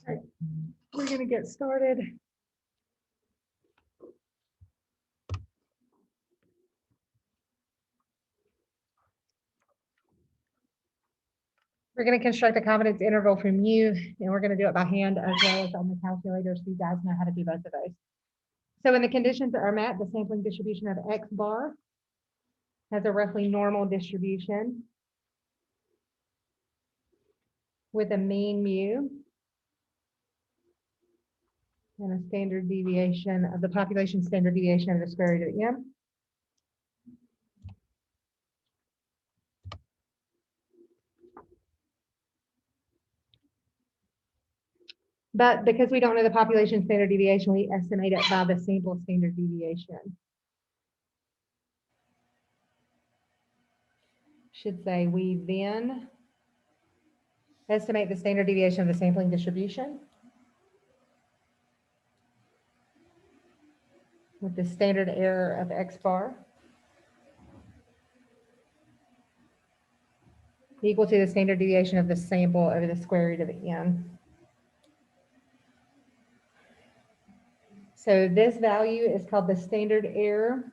right, we're going to get started. We're going to construct a confidence interval from U, and we're going to do it by hand as well as on the calculator, so you guys know how to do both of those. So when the conditions are met, the sampling distribution of X bar has a roughly normal distribution with a mean mu and a standard deviation of the population standard deviation of the square root of M. But because we don't know the population standard deviation, we estimate it by the sample standard deviation. Should say we then estimate the standard deviation of the sampling distribution with the standard error of X bar equal to the standard deviation of the sample over the square root of N. So this value is called the standard error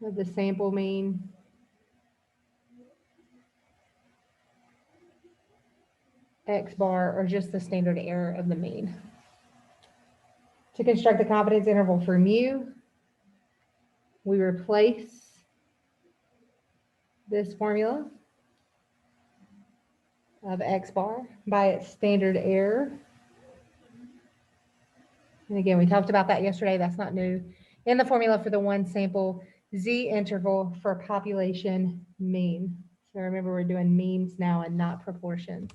of the sample mean X bar, or just the standard error of the mean. To construct the confidence interval for mu, we replace this formula of X bar by its standard error. And again, we talked about that yesterday. That's not new. In the formula for the one sample Z interval for population mean. So remember, we're doing means now and not proportions.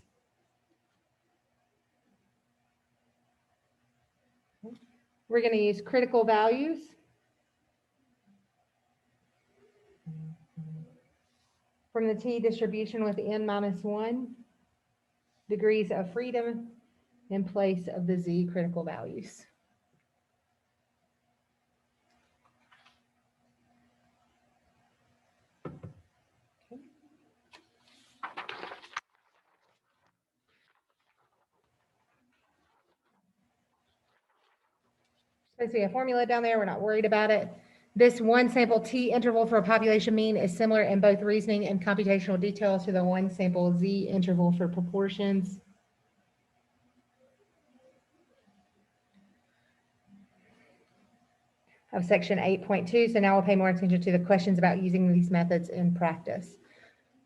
We're going to use critical values. From the T distribution with N minus 1 degrees of freedom in place of the Z critical values. So I see a formula down there. We're not worried about it. This one sample T interval for a population mean is similar in both reasoning and computational details to the one sample Z interval for proportions. Of section 8.2. So now we'll pay more attention to the questions about using these methods in practice.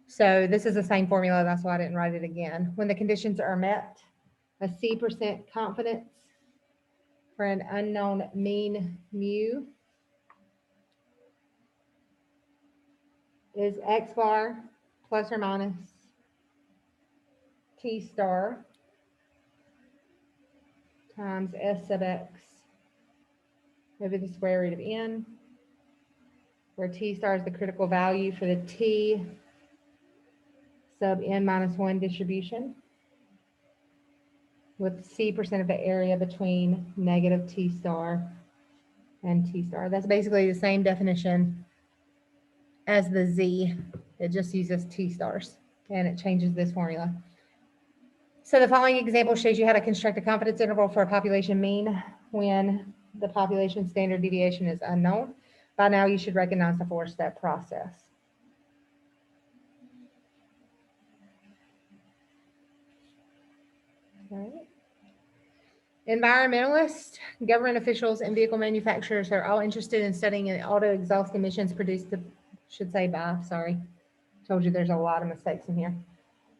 So this is the same formula. That's why I didn't write it again. When the conditions are met, a C% confidence for an unknown mean mu is X bar plus or minus T star times S sub X over the square root of N, where T star is the critical value for the T sub N minus 1 distribution, with C% of the area between negative T star and T star. That's basically the same definition as the Z. It just uses T stars and it changes this formula. So the following example shows you how to construct a confidence interval for a population mean when the population standard deviation is unknown. By now you should recognize the 4-step process. All right. Environmentalists, government officials, and vehicle manufacturers are all interested in studying the auto exhaust emissions produced, told you there's a lot of mistakes in here.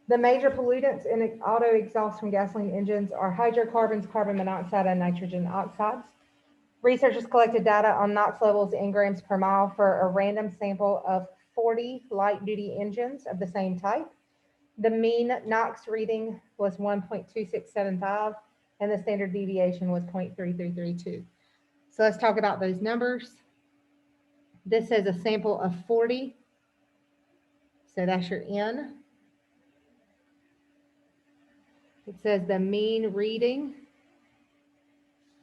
The major pollutants in auto exhaust from gasoline engines are hydrocarbons, carbon monoxide, and nitrogen oxides. Researchers collected data on NOx levels in grams per mile for a random sample of 40 light-duty engines of the same type. The mean NOx reading was 1.2675, and the standard deviation was 0.3332. So let's talk about those numbers. This is a sample of 40. So that's your N. It says the mean reading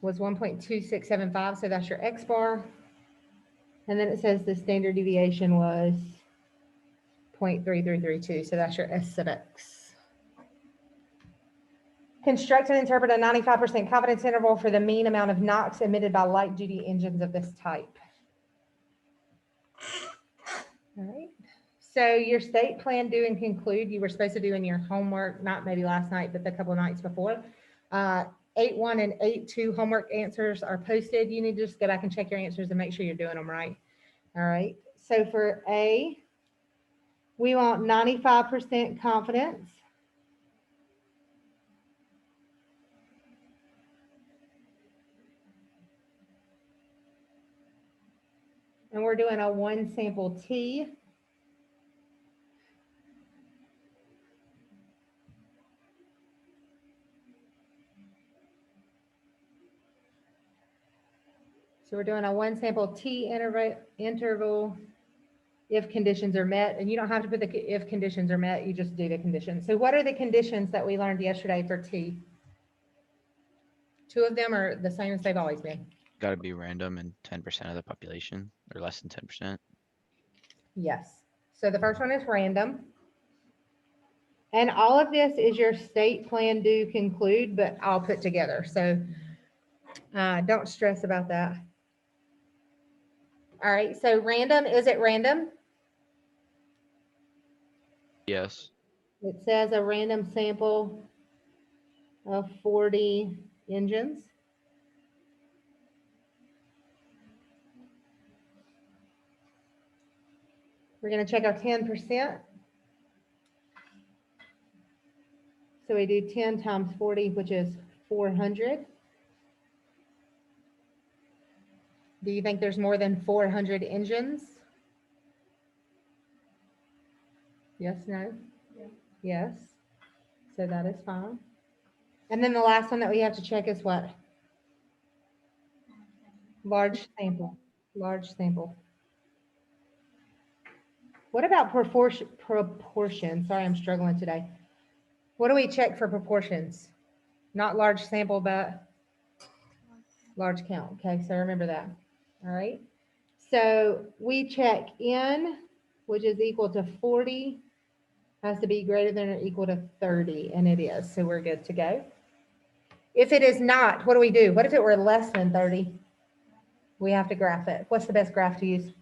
was 1.2675, so that's your X bar. And then it says the standard deviation was 0.3332. So that's your S sub X. Construct and interpret a 95% confidence interval for the mean amount of NOx emitted by light duty engines of this type. All right. So your state plan due and conclude, you were supposed to do in your homework, not maybe last night, but the couple of nights before. 8.1 and 8.2 homework answers are posted. You need to just go back and check your answers and make sure you're doing them right. All right. So for A, we want 95% confidence. And we're doing a one sample T. So we're doing a one sample T interval if conditions are met. And you don't have to put the if conditions are met, you just do the conditions. So what are the conditions that we learned yesterday for T? Two of them are the same as they've always been. Got to be random and 10% of the population, or less than 10%. Yes. So the first one is random. And all of this is your state plan due conclude, but I'll put together. So don't stress about that. All right. So random, is it random? Yes. It says a random sample of 40 engines. We're going to check our 10%. So we do 10 times 40, which is 400. Do you think there's more than 400 engines? Yes, no? Yeah. Yes. So that is fine. And then the last one that we have to check is what? Large sample. Large sample. What about proportion? Sorry, I'm struggling today. What do we check for proportions? Not large sample, but large count. Okay, so remember that. All right. So we check N, which is equal to 40, has to be greater than or equal to 30, and it is. So we're good to go. If it is not, what do we do? What if it were less than 30? We have to graph it. What's the best graph to use?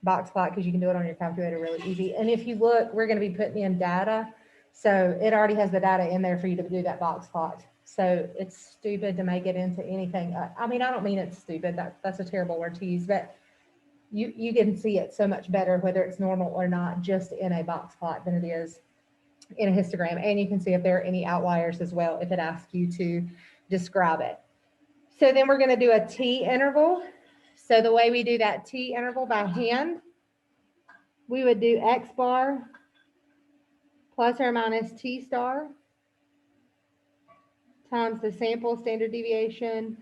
Box plot, because you can do it on your calculator really easy. And if you look, we're going to be putting in data. So it already has the data in there for you to do that box plot. So it's stupid to make it into anything. I mean, I don't mean it's stupid. That's a terrible word to use, but you can see it so much better, whether it's normal or not, just in a box plot than it is in a histogram. And you can see if there are any outliers as well, if it asks you to describe it. So then we're going to do a T interval. So the way we do that T interval by hand, we would do X bar plus or minus T star times the sample standard deviation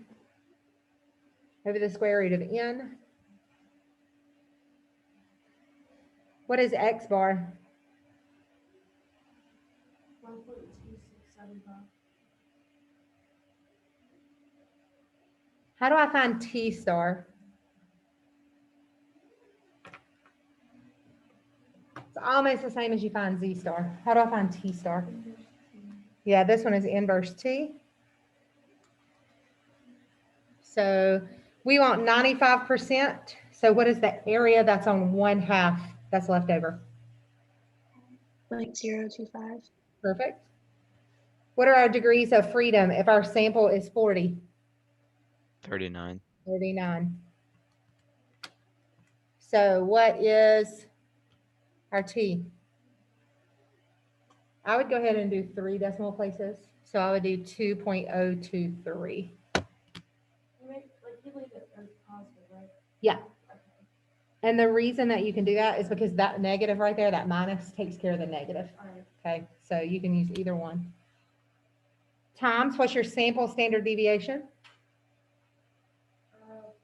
over the square root of N. What is X bar? 1.2675. How do I find T star? It's almost the same as you find Z star. How do I find T star? Yeah, this one is inverse T. So we want 95%. So what is the area that's on 1/2 that's left over? 0.025. Perfect. What are our degrees of freedom if our sample is 40? 39. 39. So what is our T? I would go ahead and do 3 decimal places. So I would do 2.023. You leave it as positive, right? Yeah. Okay. And the reason that you can do that is because that negative right there, that minus, takes care of the negative. All right. Okay, so you can use either one. Times, what's your sample standard deviation?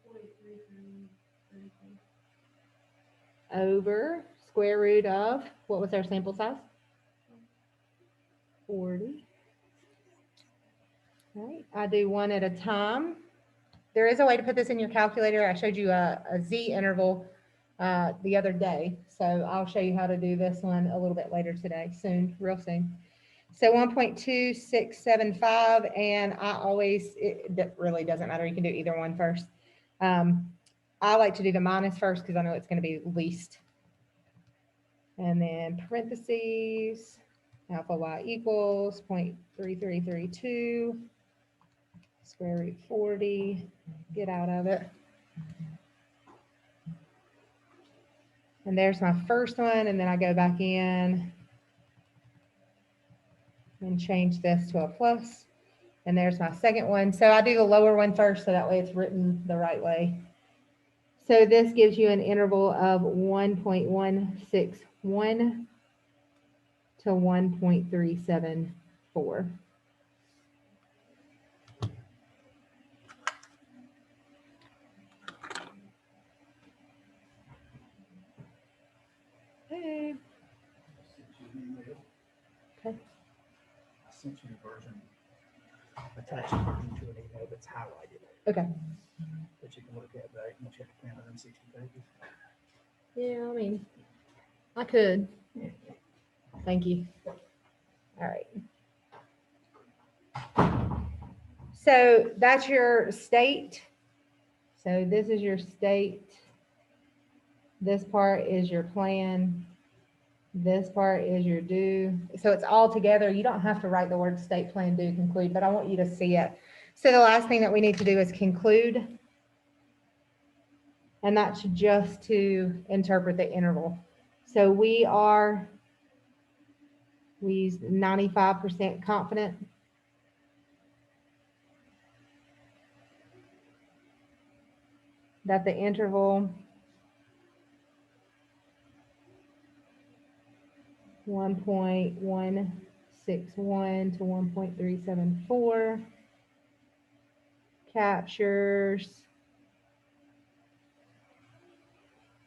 43 through 33. Over square root of, what was our sample size? 40. All right, I do one at a time. There is a way to put this in your calculator. I showed you a Z interval the other day. So I'll show you how to do this one a little bit later today, soon, real soon. So 1.2675, and I always, it really doesn't matter. You can do either one first. I like to do the minus first because I know it's going to be least. And then parentheses, alpha y equals 0.3332, square root 40, get out of it. And there's my first one, and then I go back in and change this to a plus. And there's my second one. So I do the lower one first, so that way it's written the right way. So this gives you an interval of 1.161 to 1.374. Hey. Okay. I sent you a version, attached version to an email that's highlighted, Okay. that you can look at, right, once you have to print 160 pages. Yeah, I mean, I could. Thank you. All right. So that's your state. So this is your state. This part is your plan. This part is your do. So it's all together. You don't have to write the word state, plan, do, conclude, but I want you to see it. So the last thing that we need to do is conclude. And that's just to interpret the interval. So we use 95% confident. That the interval 1.161 to 1.374 captures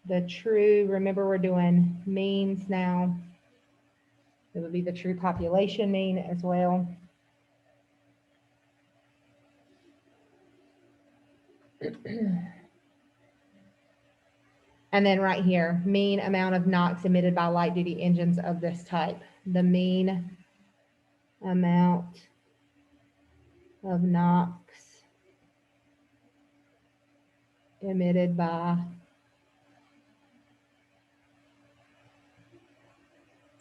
the true, remember we're doing means now. It would be the true population mean as well. And then right here, mean amount of NOx emitted by light duty engines of this type. The mean amount of NOx emitted by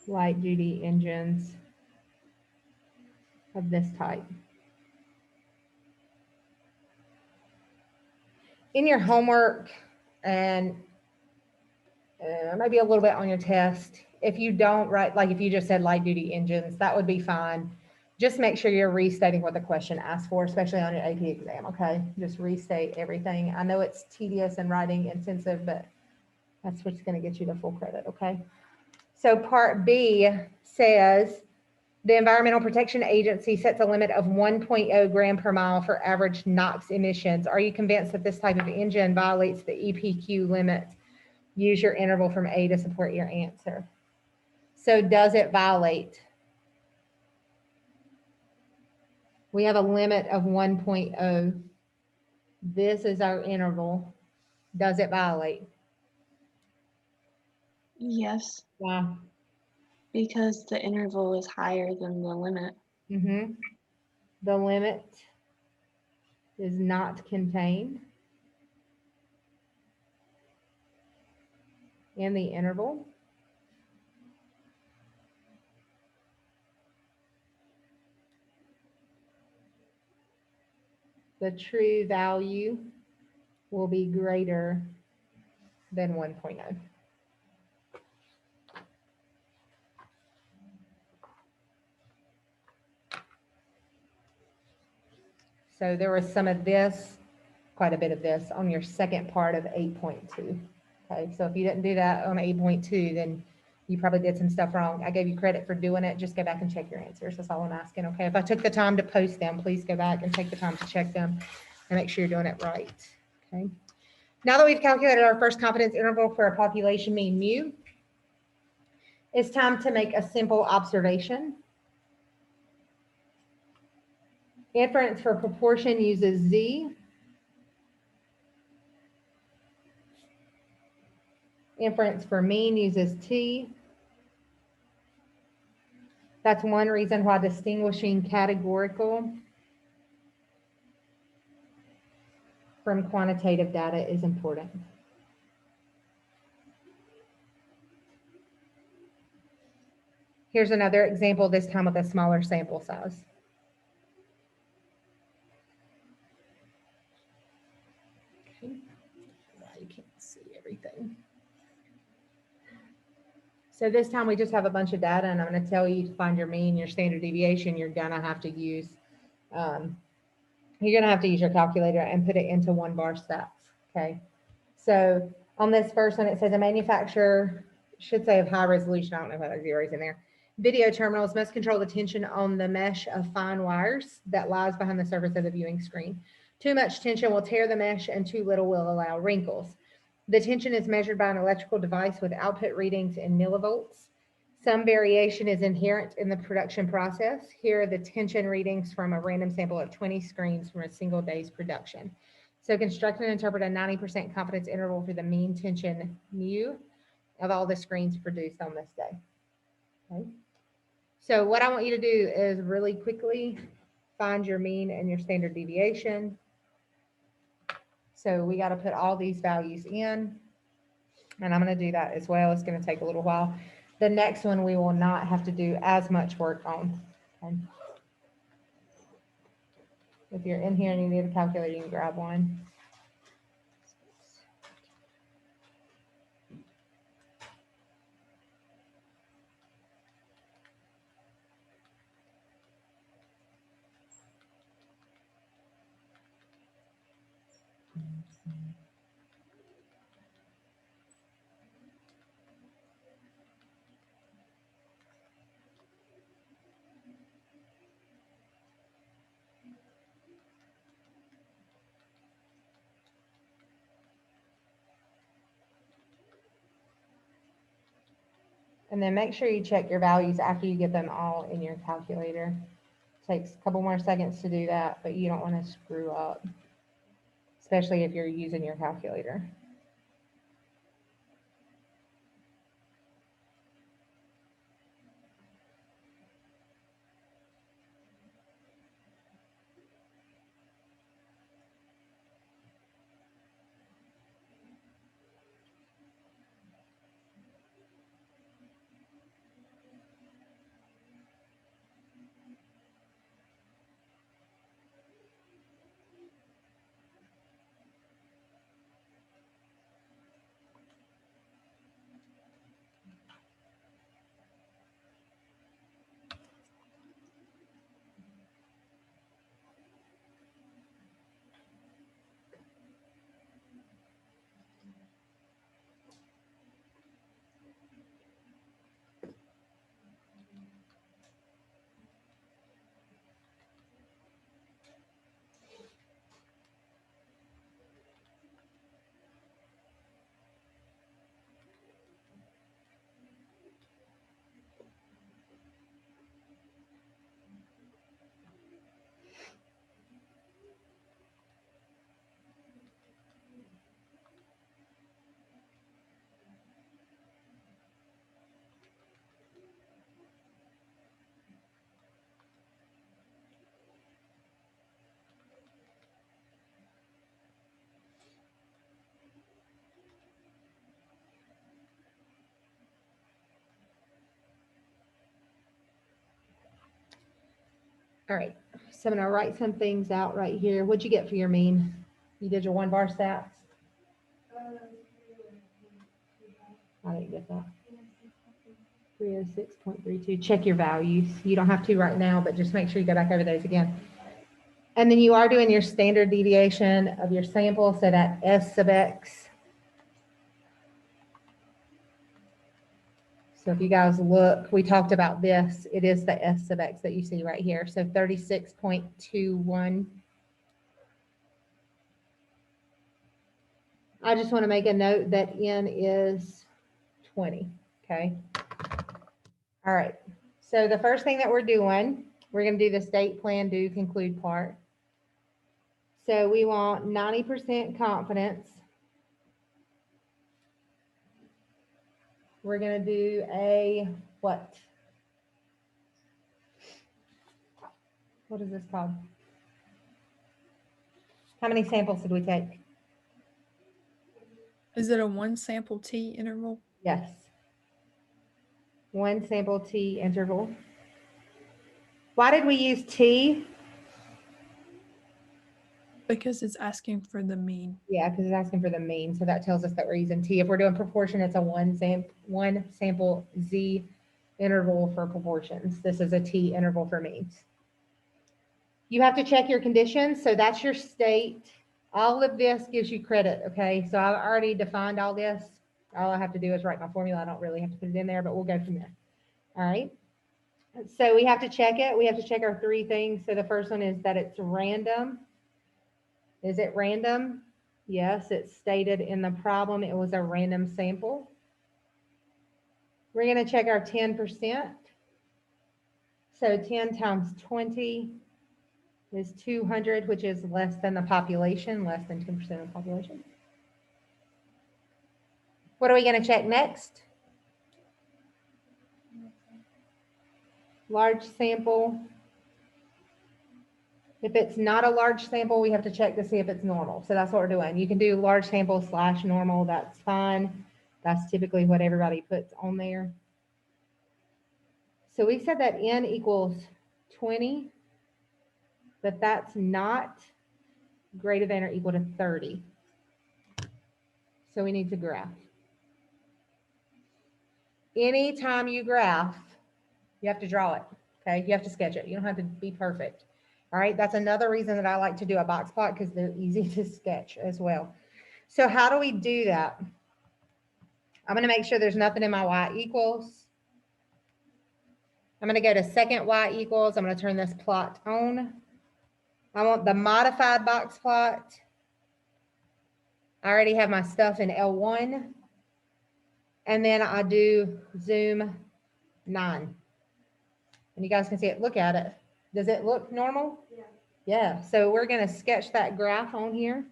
light duty engines of this type. In your homework, and maybe a little bit on your test, if you don't write, like if you just said light duty engines, that would be fine. Just make sure you're restating what the question asks for, especially on your AP exam, okay? Just restate everything. I know it's tedious and writing intensive, but that's what's going to get you the full credit, okay? So part B says, the Environmental Protection Agency sets a limit of 1.0 gram per mile for average NOx emissions. Are you convinced that this type of engine violates the EPQ limit? Use your interval from A to support your answer. So does it violate? We have a limit of 1.0. This is our interval. Does it violate? Yes, Why? because the interval is higher than the limit. The limit is not contained in the interval. The true value will be greater than 1.0. So there was some of this, quite a bit of this on your second part of 8.2. Okay, so if you didn't do that on 8.2, then you probably did some stuff wrong. I gave you credit for doing it. Just go back and check your answers. That's all I'm asking. Okay, if I took the time to post them, please go back and take the time to check them and make sure you're doing it right. Okay. Now that we've calculated our first confidence interval for a population mean mu, it's time to make a simple observation. Inference for proportion uses Z. Inference for mean uses T. That's one reason why distinguishing categorical from quantitative data is important. Here's another example, this time with a smaller sample size. Okay. Now you can't see everything. So this time we just have a bunch of data, and I'm going to tell you to find your mean, your standard deviation. You're going to have to use your calculator and put it into 1-bar stats. Okay. So on this first one, it says a manufacturer should say of high resolution. I don't know if there's zeros in there. Video terminals must control the tension on the mesh of fine wires that lies behind the surface of the viewing screen. Too much tension will tear the mesh, and too little will allow wrinkles. The tension is measured by an electrical device with output readings in millivolts. Some variation is inherent in the production process. Here are the tension readings from a random sample of 20 screens from a single day's production. So construct and interpret a 90% confidence interval for the mean tension mu of all the screens produced on this day. Okay. So what I want you to do is really quickly find your mean and your standard deviation. So we got to put all these values in, and I'm going to do that as well. It's going to take a little while. The next one we will not have to do as much work on. Okay. If you're in here and you need a calculator, you can grab one. And then make sure you check your values after you get them all in your calculator. Takes a couple more seconds to do that, but you don't want to screw up, especially if you're using your calculator. All right, so I'm gonna write some things out right here. What'd you get for your mean? You did your 1-bar stats? I didn't get that. 306.32. Check your values. You don't have to right now, but just make sure you go back over those again. And then you are doing your standard deviation of your sample, so that S sub X. So if you guys look, we talked about this. It is the S sub X that you see right here. So 36.21. I just want to make a note that N is 20, okay? All right, so the first thing that we're doing, we're going to do the state plan do conclude part. So we want 90% confidence we're gonna do a what? What is this called? How many samples did we take? Is it a one sample T interval? Yes. One sample T interval. Why did we use T? Because it's asking for the mean. Yeah, because it's asking for the mean, so that tells us that we're using T. If we're doing proportion, it's a one sample Z interval for proportions. This is a T interval for means. You have to check your conditions, so that's your state. All of this gives you credit, okay? So I've already defined all this. All I have to do is write my formula. I don't really have to put it in there, but we'll go from there. All right. So we have to check it. We have to check our three things. So the first one is that it's random. Is it random? Yes, it's stated in the problem. It was a random sample. We're going to check our 10%. So 10 times 20 is 200, which is less than the population, less than 10% of the population. What are we going to check next? Large sample. If it's not a large sample, we have to check to see if it's normal. So that's what we're doing. You can do large sample / normal. That's fine. That's typically what everybody puts on there. So we said that N equals 20, but that's not greater than or equal to 30. So we need to graph. Anytime you graph, you have to draw it, okay? You have to sketch it. You don't have to be perfect. All right, that's another reason that I like to do a box plot, because they're easy to sketch as well. So how do we do that? I'm gonna make sure there's nothing in my y equals. I'm gonna go to second y equals. I'm gonna turn this plot on. I want the modified box plot. I already have my stuff in L1. And then I do zoom 9. And you guys can see it. Look at it. Does it look normal? Yeah. Yeah. So we're going to sketch that graph on here.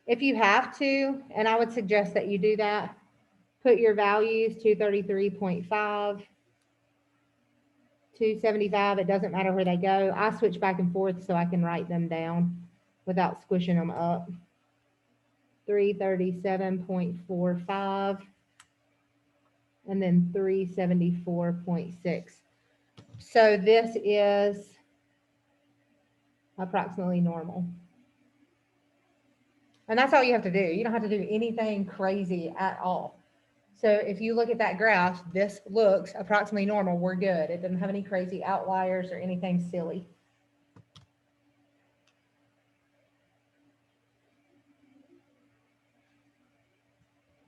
If you have to, and I would suggest that you do that, put your values 233.5, 275. It doesn't matter where they go. I switch back and forth so I can write them down without squishing them up. 337.45. And then 374.6. So this is approximately normal. And that's all you have to do. You don't have to do anything crazy at all. So if you look at that graph, this looks approximately normal. We're good. It doesn't have any crazy outliers or anything silly.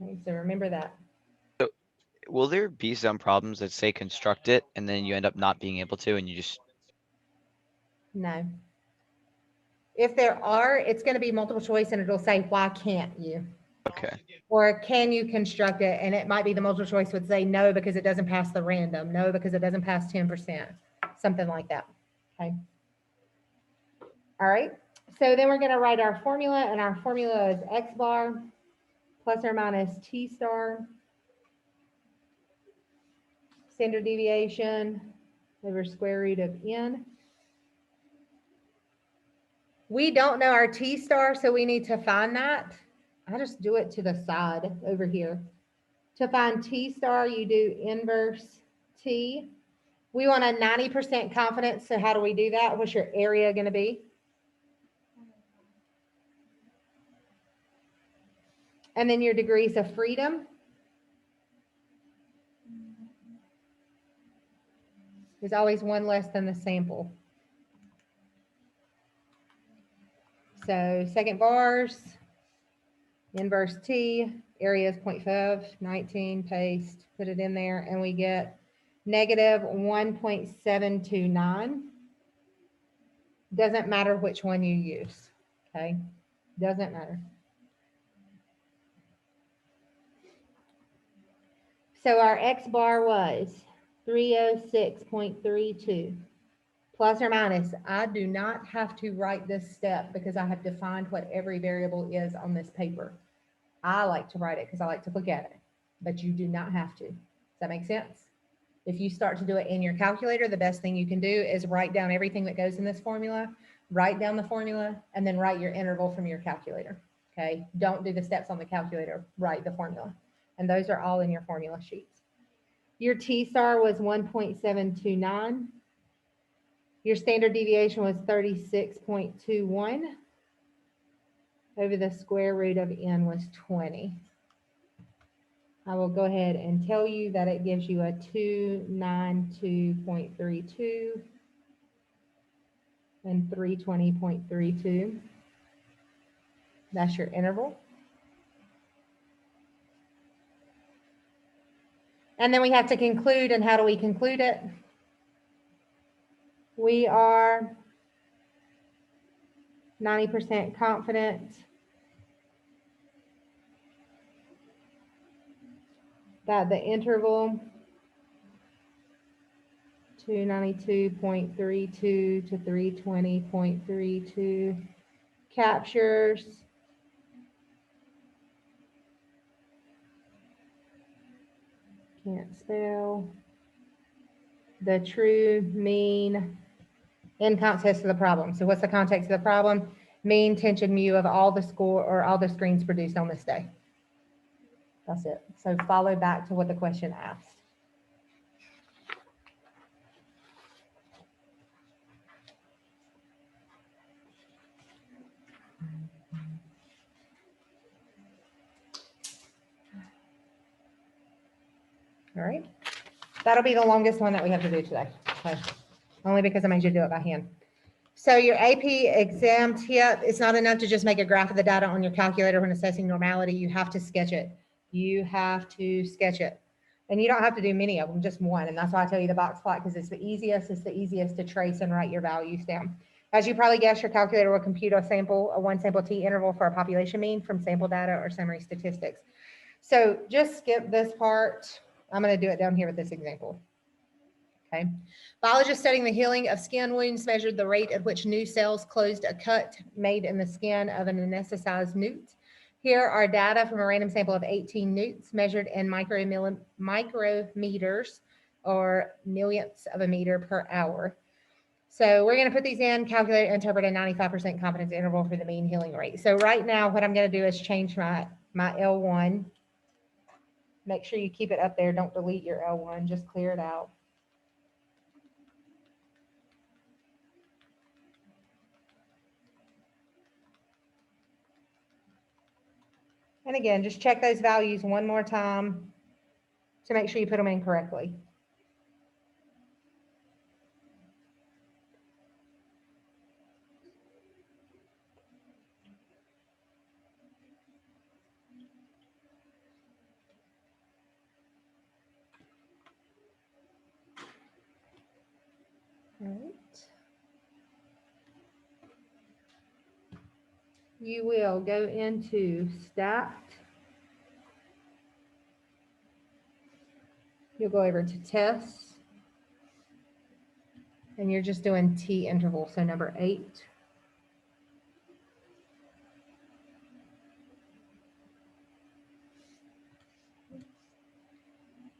Okay, so remember that. Will there be some problems that say construct it and then you end up not being able to and you just, No. If there are, it's going to be multiple choice and it'll say, why can't you? okay, Or can you construct it? And it might be the multiple choice would say no because it doesn't pass the random, no because it doesn't pass 10%, something like that. Okay. All right. So then we're going to write our formula, and our formula is X bar plus or minus T star, standard deviation over square root of N. We don't know our T star, so we need to find that. I just do it to the side over here. To find T star, you do inverse T. We want a 90% confidence, so how do we do that? What's your area going to be? And then your degrees of freedom is always one less than the sample. So second bars, inverse T, area is 0.5, 19, paste, put it in there, and we get negative 1.729. Doesn't matter which one you use, okay? Doesn't matter. So our X bar was 306.32 plus or minus. I do not have to write this step because I have defined what every variable is on this paper. I like to write it because I like to look at it, but you do not have to. Does that make sense? If you start to do it in your calculator, the best thing you can do is write down everything that goes in this formula, write down the formula, and then write your interval from your calculator. Okay, don't do the steps on the calculator, write the formula. And those are all in your formula sheets. Your T-star was 1.729. Your standard deviation was 36.21. Over the square root of n was 20. I will go ahead and tell you that it gives you a 292.32 and 320.32. That's your interval. And then we have to conclude, and how do we conclude it? We are 90% confident that the interval 292.32 to 320.32 captures can't spell the true mean in context of the problem. So what's the context of the problem? Mean tension mu of all the score or all the screens produced on this day. That's it. So follow back to what the question asked. All right. That'll be the longest one that we have to do today. Okay. Only because I made you do it by hand. So your AP exam tip, it's not enough to just make a graph of the data on your calculator when assessing normality. You have to sketch it. You have to sketch it. And you don't have to do many of them, just one. And that's why I tell you the box plot, because it's the easiest to trace and write your values down. As you probably guessed, your calculator will compute a one sample t interval for a population mean from sample data or summary statistics. So just skip this part. I'm going to do it down here with this example. Okay. Biologists studying the healing of skin wounds measured the rate at which new cells closed a cut made in the skin of an anesthetized newt. Here are data from a random sample of 18 newts measured in micrometers or millionths of a meter per hour. So we're going to put these in, calculate and interpret a 95% confidence interval for the mean healing rate. So right now, what I'm going to do is change my L1. Make sure you keep it up there. Don't delete your L1, just clear it out. And again, just check those values one more time to make sure you put them in correctly. All right. You will go into stacked. You'll go over to tests. And you're just doing T interval, so number 8.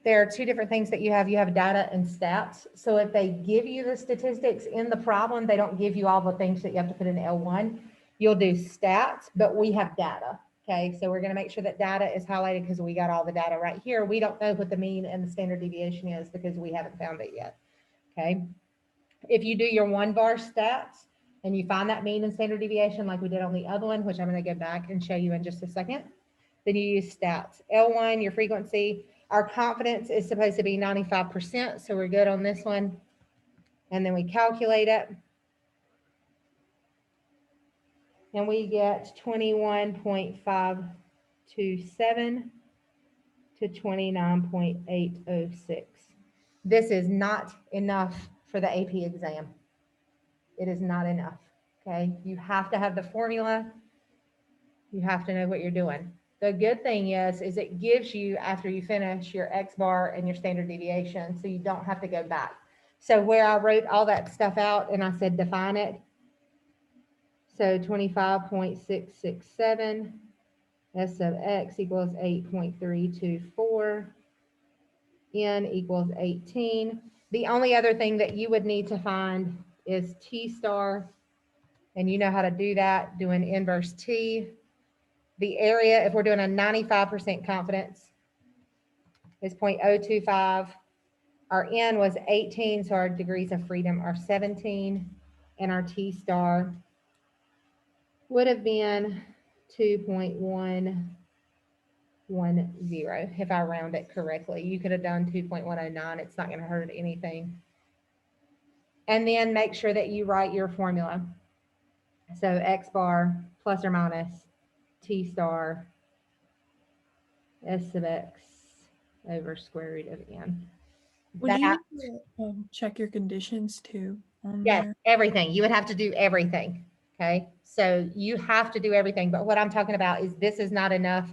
There are two different things that you have. You have data and stats. So if they give you the statistics in the problem, they don't give you all the things that you have to put in L1. You'll do stats, but we have data. Okay, so we're going to make sure that data is highlighted because we got all the data right here. We don't know what the mean and the standard deviation is because we haven't found it yet. Okay, if you do your 1-bar stats and you find that mean and standard deviation like we did on the other one, which I'm going to go back and show you in just a second, then you use stats. L1, your frequency. Our confidence is supposed to be 95%, so we're good on this one. And then we calculate it. And we get 21.527 to 29.806. This is not enough for the AP exam. It is not enough, okay? You have to have the formula. You have to know what you're doing. The good thing is it gives you, after you finish, your X bar and your standard deviation, so you don't have to go back. So where I wrote all that stuff out and I said define it. So 25.667 S sub x equals 8.324. N equals 18. The only other thing that you would need to find is T star. And you know how to do that, doing inverse T. The area, if we're doing a 95% confidence, is 0.025. Our N was 18, so our degrees of freedom are 17. And our T star would have been 2.110 if I round it correctly. You could have done 2.109. It's not going to hurt anything. And then make sure that you write your formula. So X bar plus or minus T star S sub X over square root of N. Would you That, need to check your conditions too on yes, there? everything. You would have to do everything. Okay. So you have to do everything. But what I'm talking about is this is not enough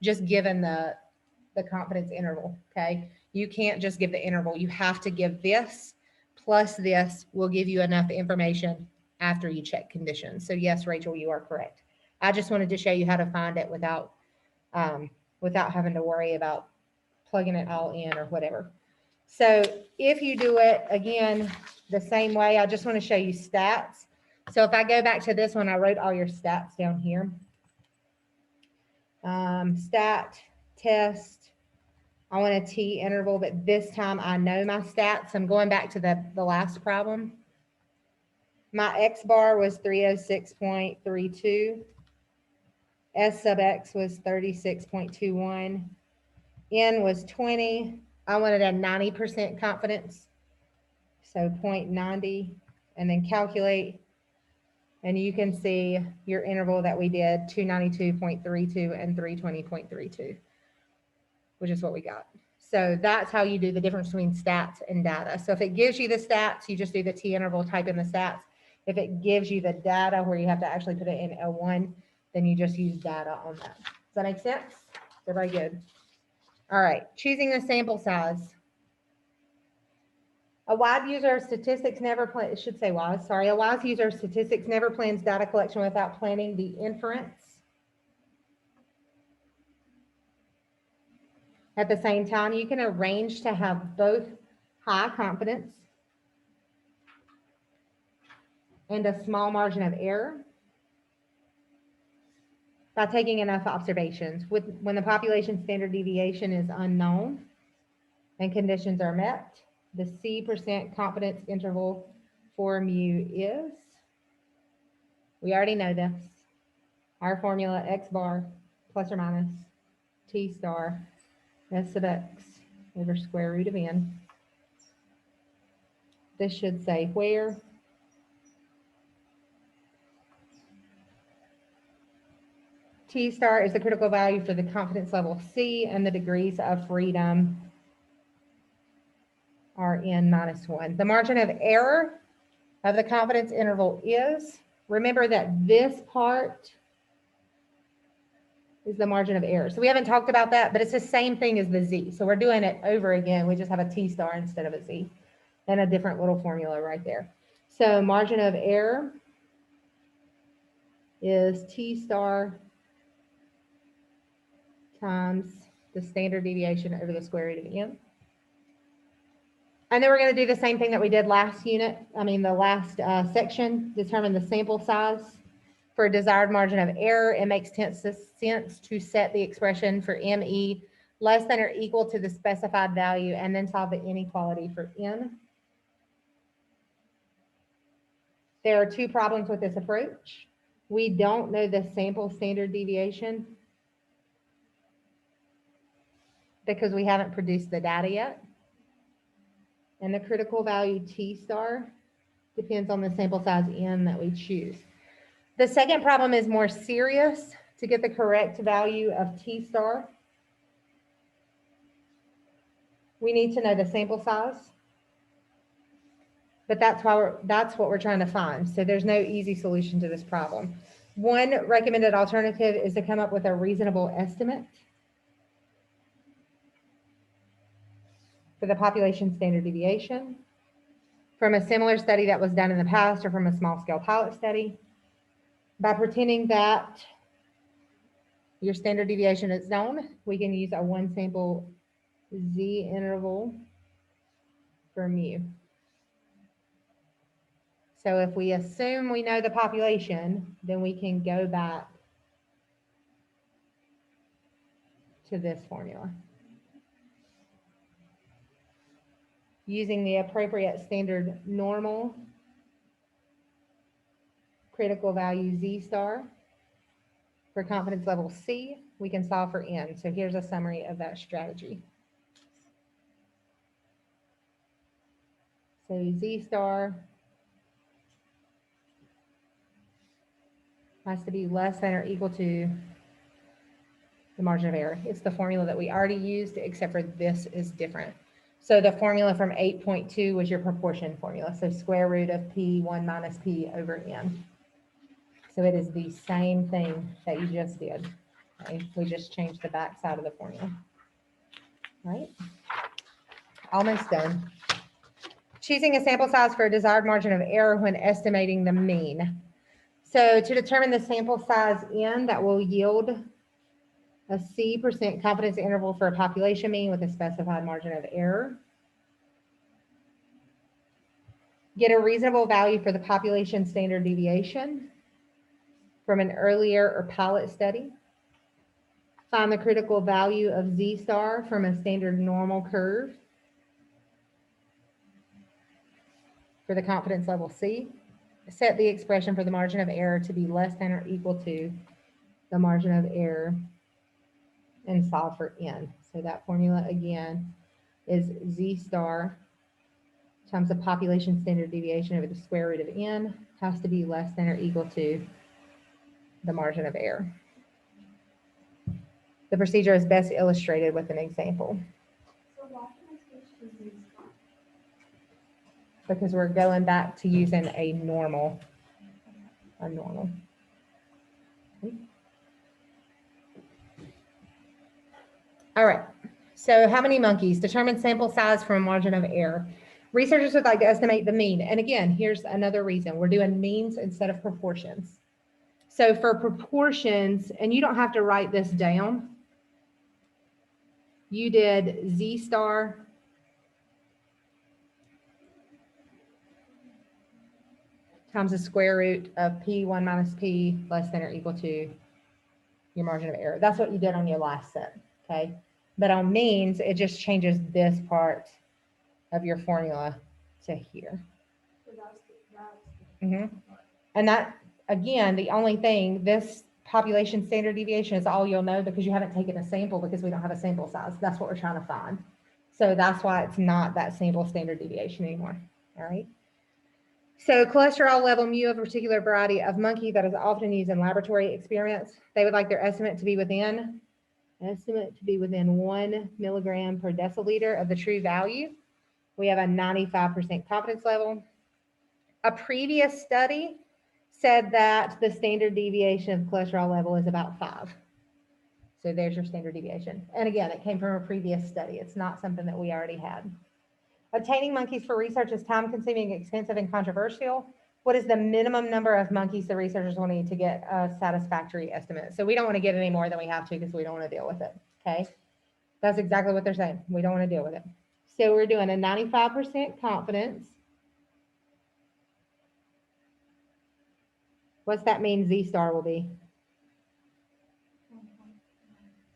just given the confidence interval. Okay. You can't just give the interval. You have to give this plus this will give you enough information after you check conditions. So yes, Rachel, you are correct. I just wanted to show you how to find it without having to worry about plugging it all in or whatever. So if you do it again, the same way, I just want to show you stats. So if I go back to this one, I wrote all your stats down here. Stat, test, I want a T interval, but this time I know my stats. I'm going back to the last problem. My X bar was 306.32. S sub X was 36.21. N was 20. I wanted a 90% confidence. So 0.90 and then calculate. And you can see your interval that we did, 292.32 and 320.32, which is what we got. So that's how you do the difference between stats and data. So if it gives you the stats, you just do the T interval, type in the stats. If it gives you the data where you have to actually put it in L1, then you just use data on that. Does that make sense? Everybody good? All right, choosing the sample size. A wise user of statistics never plans, it should say wise, sorry. A wise user of statistics never plans data collection without planning the inference. At the same time, you can arrange to have both high confidence and a small margin of error by taking enough observations. When the population standard deviation is unknown and conditions are met, the C% confidence interval for mu is, we already know this, our formula X bar plus or minus T star S sub X over square root of N. This should say where T star is the critical value for the confidence level C, and the degrees of freedom are N minus 1. The margin of error of the confidence interval is, remember that this part is the margin of error. So we haven't talked about that, but it's the same thing as the Z. So we're doing it over again. We just have a T star instead of a Z and a different little formula right there. So margin of error is T star times the standard deviation over the square root of N. And then we're going to do the same thing that we did last section, determine the sample size. For a desired margin of error, it makes sense to set the expression for ME less than or equal to the specified value and then solve the inequality for N. There are two problems with this approach. We don't know the sample standard deviation because we haven't produced the data yet. And the critical value T star depends on the sample size N that we choose. The second problem is more serious. To get the correct value of T star, we need to know the sample size. But that's what we're trying to find. So there's no easy solution to this problem. One recommended alternative is to come up with a reasonable estimate for the population standard deviation. from a similar study that was done in the past or from a small scale pilot study. By pretending that your standard deviation is known, we can use a one sample Z interval for mu. So if we assume we know the population, then we can go back to this formula. Using the appropriate standard normal critical value Z star for confidence level C, we can solve for N. So here's a summary of that strategy. So Z star has to be less than or equal to the margin of error. It's the formula that we already used, except for this is different. So the formula from 8.2 was your proportion formula. So square root of P1 minus P over N. So it is the same thing that you just did. Okay? We just changed the back side of the formula. Right? Almost done. Choosing a sample size for a desired margin of error when estimating the mean. So to determine the sample size N that will yield a C% confidence interval for a population mean with a specified margin of error. Get a reasonable value for the population standard deviation from an earlier or pilot study. Find the critical value of Z star from a standard normal curve for the confidence level C. Set the expression for the margin of error to be less than or equal to the margin of error and solve for N. So that formula again is Z star times the population standard deviation over the square root of N has to be less than or equal to the margin of error. The procedure is best illustrated with an example So why can I switch to Z star? because we're going back to using a normal. Okay. All right, so how many monkeys? Determine sample size from a margin of error. Researchers would like to estimate the mean. And again, here's another reason. We're doing means instead of proportions. So for proportions, and you don't have to write this down, you did Z star times the square root of P1 minus P less than or equal to your margin of error. That's what you did on your last set, okay? But on means, it just changes this part of your formula to here. So that's And that, again, the only thing, this population standard deviation is all you'll know because you haven't taken a sample because we don't have a sample size. That's what we're trying to find. So that's why it's not that sample standard deviation anymore, all right? So cholesterol level mu of a particular variety of monkey that is often used in laboratory experiments, they would like their estimate to be within 1 milligram per deciliter of the true value. We have a 95% confidence level. A previous study said that the standard deviation of cholesterol level is about 5. So there's your standard deviation. And again, it came from a previous study. It's not something that we already had. Obtaining monkeys for research is time-consuming, expensive, and controversial. What is the minimum number of monkeys the researchers will need to get a satisfactory estimate? So we don't want to get any more than we have to because we don't want to deal with it, okay? That's exactly what they're saying. We don't want to deal with it. So we're doing a 95% confidence. What's that mean Z star will be?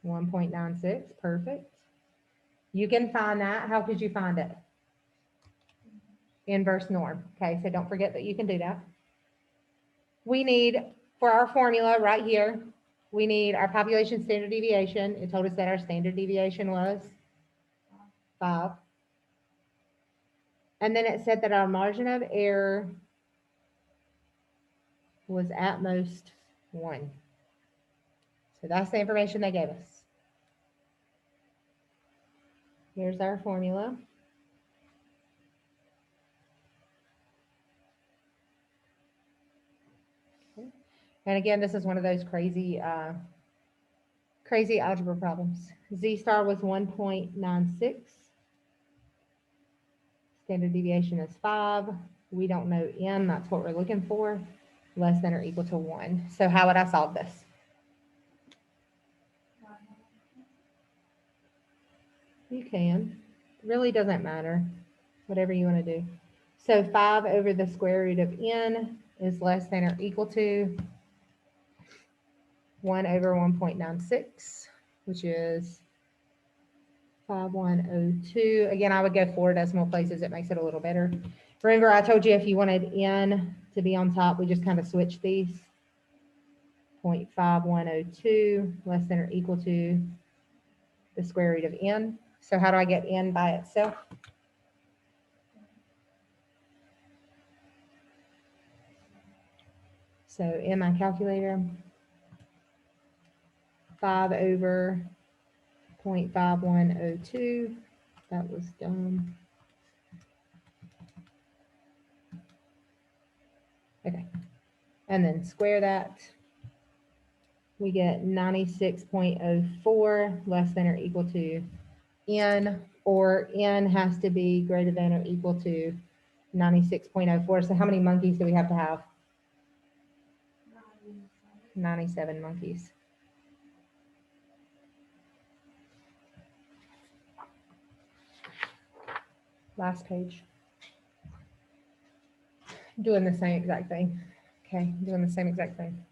1.96, perfect. You can find that. How could you find it? Inverse norm. Okay, so don't forget that you can do that. We need, for our formula right here, we need our population standard deviation. It told us that our standard deviation was 5. And then it said that our margin of error was at most 1. So that's the information they gave us. Here's our formula. Okay. And again, this is one of those crazy algebra problems. Z star was 1.96. Standard deviation is 5. We don't know n, that's what we're looking for, less than or equal to 1. So how would I solve this? You can. Really doesn't matter. Whatever you want to do. So 5 over the square root of n is less than or equal to 1 over 1.96, which is 5102. Again, I would go 4 decimal places. It makes it a little better. Remember, I told you if you wanted n to be on top, we just kind of switch these. 0.5102 less than or equal to the square root of n. So how do I get n by itself? So in my calculator, 5 over 0.5102, that was dumb. Okay, and then square that. We get 96.04 less than or equal to n, or n has to be greater than or equal to 96.04. So how many monkeys do we have to have? 97 monkeys. Last page. Doing the same exact thing. Okay, doing the same exact thing.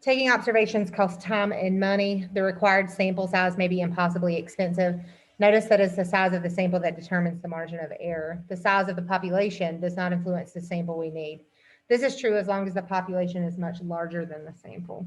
Taking observations costs time and money. The required sample size may be impossibly expensive. Notice that it's the size of the sample that determines the margin of error. The size of the population does not influence the sample we need. This is true as long as the population is much larger than the sample.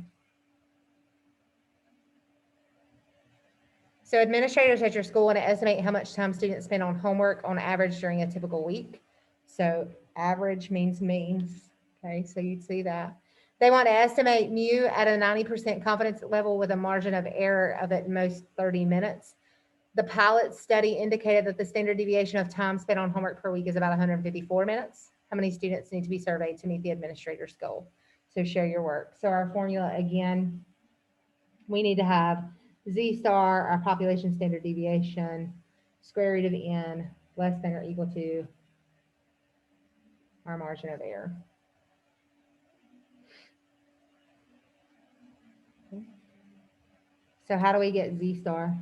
So administrators at your school want to estimate how much time students spend on homework on average during a typical week. So average means means. Okay, so you'd see that. They want to estimate mu at a 90% confidence level with a margin of error of at most 30 minutes. The pilot study indicated that the standard deviation of time spent on homework per week is about 154 minutes. How many students need to be surveyed to meet the administrator's goal? So share your work. So our formula again, we need to have Z star, our population standard deviation, square root of n, less than or equal to our margin of error. Okay. So how do we get Z star?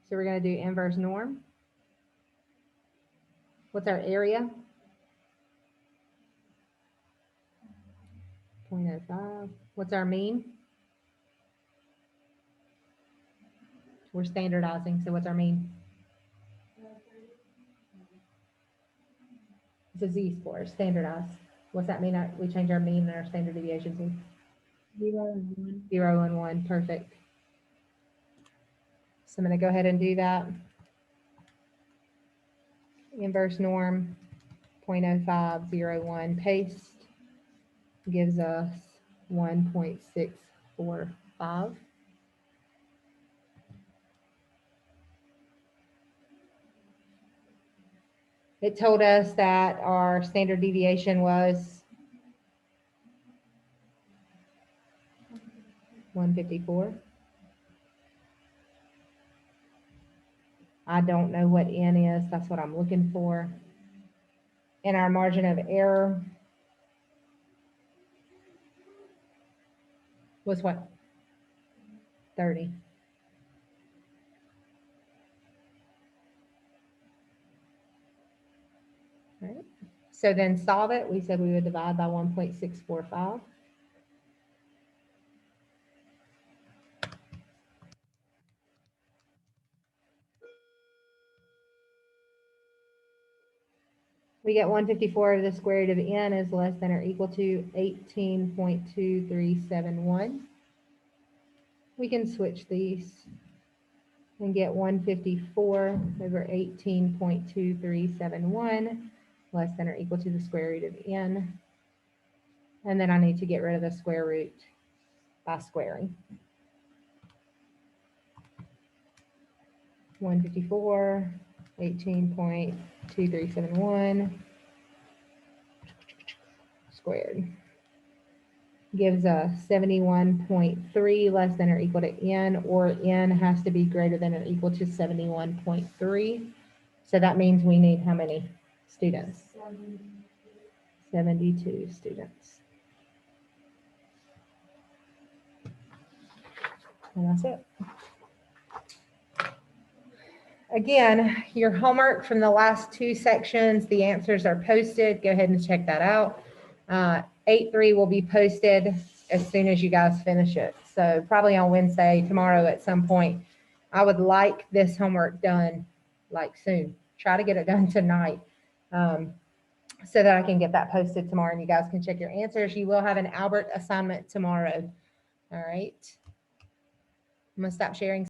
So we're going to do inverse norm. What's our area? 0.05. What's our mean? We're standardizing, so what's our mean? It's a Z-score, standardized. What's that mean? We change our mean and our standard deviation to 0 and 1. 0 and 1, perfect. So I'm going to go ahead and do that. Inverse norm, 0.0501, paste, gives us 1.645. It told us that our standard deviation was 154. I don't know what n is. That's what I'm looking for. And our margin of error was what? 30. Right. So then solve it. We said we would divide by 1.645. We get 154 over the square root of n is less than or equal to 18.2371. We can switch these and get 154 over 18.2371 less than or equal to the square root of n. And then I need to get rid of the square root by squaring. 154, 18.2371 squared. gives a 71.3 less than or equal to n, or n has to be greater than or equal to 71.3. So that means we need how many students? 72 students. And that's it. Again, your homework from the last two sections, the answers are posted. Go ahead and check that out. 8.3 will be posted as soon as you guys finish it. So probably on Wednesday, tomorrow at some point. I would like this homework done like soon. Try to get it done tonight, so that I can get that posted tomorrow and you guys can check your answers. You will have an Albert assignment tomorrow. All right. I'm gonna stop sharing.